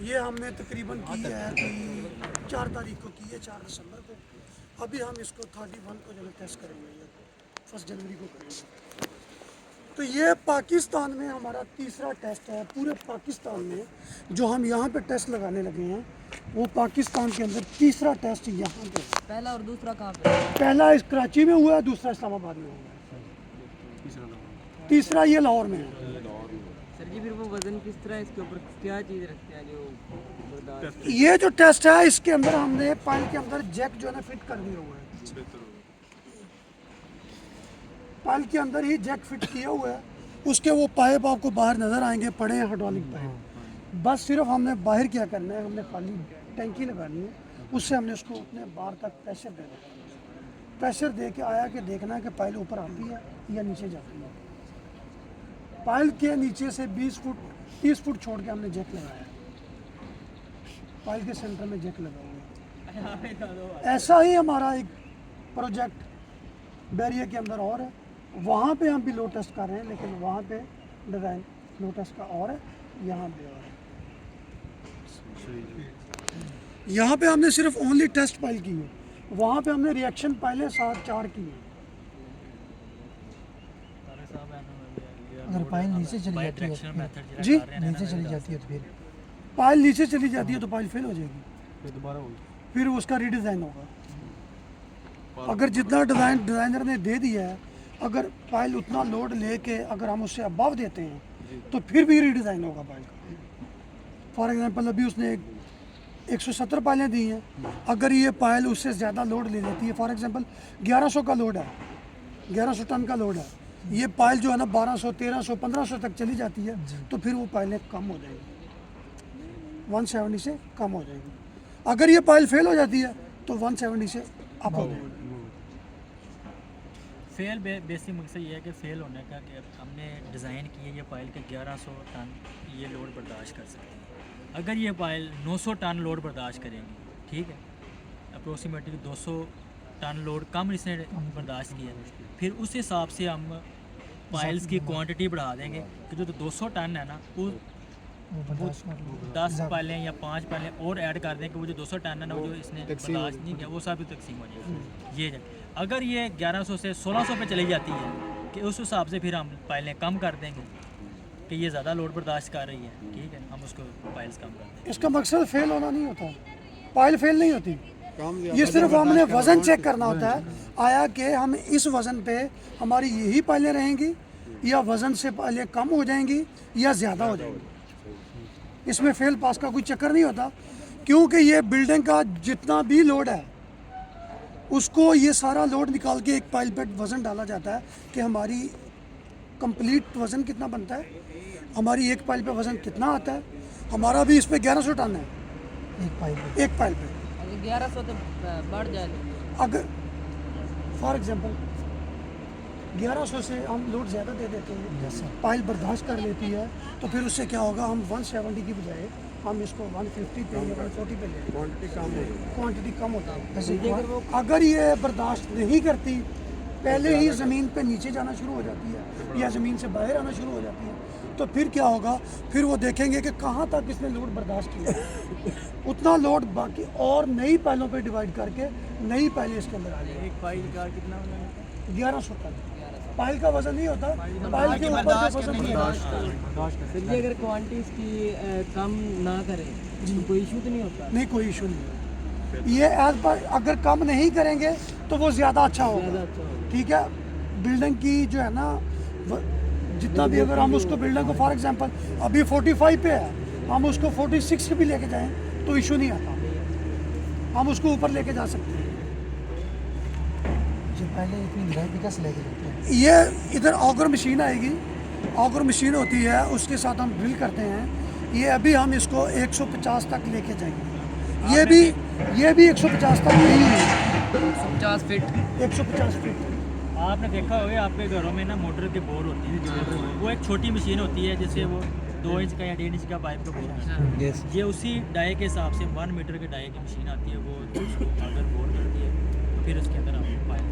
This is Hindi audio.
ये हमने तकरीबन की है कि 4 तारीख को की है, 4 दिसंबर को। अभी हम इसको 31 को जो है टेस्ट करेंगे, ये 1 जनवरी को करेंगे। तो ये पाकिस्तान में हमारा तीसरा टेस्ट है पूरे पाकिस्तान में। जो हम यहाँ पे टेस्ट लगाने लगे हैं वो पाकिस्तान के अंदर तीसरा टेस्ट यहाँ पे। पहला और दूसरा कहाँ पे? पहला इस कराची में हुआ है, दूसरा इस्लामाबाद में हुआ है, तीसरा ये लाहौर में है। सर जी फिर वो वजन किस तरह, इसके ऊपर क्या चीज़ रखते हैं जो बर्दाश्त? ये जो टेस्ट है इसके अंदर हमने पाइल के अंदर जैक जो है ना फिट कर दिया हुआ है। पाइल के अंदर ही जैक फिट किया हुआ है। उसके वो पाइप आपको बाहर नजर आएंगे पड़े हैं, हाइड्रोलिक पाइप। बस सिर्फ हमने बाहर क्या करना है, हमने खाली टैंकी लगानी है, उससे हमने उसको उतने बाहर तक प्रेशर देना है। प्रेशर दे के आया कि देखना है कि पाइल ऊपर आती है या नीचे जाती है। पाइल के नीचे से 20 फुट 30 फुट छोड़ के हमने जैक लगाया है। पाइल के सेंटर में जैक लगा हुआ है। ऐसा ही हमारा एक प्रोजेक्ट बैरियर के अंदर और है, वहाँ पे हम भी लो टेस्ट कर रहे हैं, लेकिन वहाँ पे डिज़ाइन लो टेस्ट का और है, यहाँ पे और है। यहाँ पे हमने सिर्फ ओनली टेस्ट पाइल की है, वहाँ पे हमने रिएक्शन पाइलें 7-4 की है। अगर पाइल नीचे चली जाती है जी नीचे चली जाती है तो फिर पाइल नीचे चली जाती है तो पाइल फेल हो जाएगी, फिर उसका रीडिज़ाइन होगा। अगर जितना डिज़ाइनर ने दे दिया है, अगर पाइल उतना लोड लेके अगर हम उससे अबव देते हैं तो फिर भी रीडिज़ाइन होगा पाइल का। फॉर एग्जांपल अभी उसने 170 पाइलें दी हैं, अगर ये पाइल उससे ज़्यादा लोड ले लेती है, फॉर एग्जांपल 1100 का लोड है, 1100 टन का लोड है, ये पाइल जो है ना 1200, 1300, 1500 तक चली जाती है, तो फिर वो पाइलें कम हो जाएंगी, 170 से कम हो जाएगी। अगर ये पाइल फेल हो जाती है तो 170 से अप हो जाएगी। फेल बेसिक मकसद ये है कि फ़ेल होने का कि हमने डिज़ाइन की है ये पाइल के 1100 टन ये लोड बर्दाश्त कर सकते हैं। अगर ये पाइल 900 टन लोड बर्दाश्त करेंगी, ठीक है, अप्रोक्सीमेटली 200 टन लोड कम इसने बर्दाश्त किया, फिर उस हिसाब से हम पाइल्स की क्वांटिटी बढ़ा देंगे कि जो 200 टन है ना वो 10 पाइलें या 5 पाइलें और ऐड कर दें कि वो जो 200 टन है ना वो जो इसने बर्दाश्त नहीं किया वो सब तकसीम हो जाएगी। ये है अगर ये 1100 से 1600 पे चली जाती है कि उस हिसाब से फिर हम पाइलें कम कर देंगे कि ये ज़्यादा लोड बर्दाश्त कर रही है, ठीक है, हम उसको पाइल्स कम कर देंगे। इसका मकसद फेल होना नहीं होता, पाइल फेल नहीं होती, ये सिर्फ हमने वज़न चेक करना होता है आया कि हम इस वज़न पे हमारी यही पाइलें रहेंगी या वज़न से पाइलें कम हो जाएंगी या ज़्यादा हो जाएंगी। इसमें फेल पास का कोई चक्कर नहीं होता, क्योंकि ये बिल्डिंग का जितना भी लोड है उसको ये सारा लोड निकाल के एक पाइल पे वज़न डाला जाता है कि हमारी कंप्लीट वज़न कितना बनता है, हमारी एक पाइल पे वज़न कितना आता है। हमारा भी इस पे 1100 टन है एक पाइल पे 1100 तो बढ़ जाए। अगर फॉर एग्जांपल 1100 से हम लोड ज़्यादा दे देते हैं, पाइल बर्दाश्त कर लेती है, तो फिर उससे क्या होगा, हम 170 की बजाय हम इसको 150 पे या 140 पे ले, क्वांटिटी कम होता है। अगर ये बर्दाश्त नहीं करती, पहले ही ज़मीन पे नीचे जाना शुरू हो जाती है या ज़मीन से बाहर आना शुरू हो जाती है, तो फिर क्या होगा, फिर वो देखेंगे कि कहाँ तक इसने लोड बर्दाश्त किया उतना लोड बाकी और नई पाइलों पे डिवाइड करके नई पाइलें इसके अंदर आ जाएगी। एक पाइल का कितना 1100 टन पाइल का वजन नहीं होता, पाइल के ऊपर का वजन नहीं होता। फिर भी अगर क्वांटिटी इसकी कम ना करें तो कोई इशू तो नहीं होता? नहीं, कोई इशू नहीं है। ये एज पर अगर कम नहीं करेंगे तो वो ज़्यादा अच्छा होगा, ठीक है। बिल्डिंग की जो है ना जितना भी, अगर हम उसको बिल्डिंग को फॉर एग्जांपल अभी 45 पे है, हम उसको 46 पे भी लेके जाएं तो इशू नहीं आता, हम उसको ऊपर लेके जा सकते हैं। जो पहले इतनी गहराई कैसे लेके जाते हैं? ये इधर ऑगर मशीन आएगी, ऑगर मशीन होती है, उसके साथ हम ड्रिल करते हैं। ये अभी हम इसको 150 तक लेके जाएंगे। ये भी 150 तक नहीं है, 150 फीट 150 फीट। आपने देखा होगा आपके घरों में ना मोटर के बोर होती है, वो एक छोटी मशीन होती है जिससे वो 2 इंच का या 1.5 इंच का पाइप का बोर होता है। ये उसी डाई के हिसाब से 1 मीटर के डाई की मशीन आती है, वो उसको अगर बोर करती है तो फिर उसके अंदर आप पाइप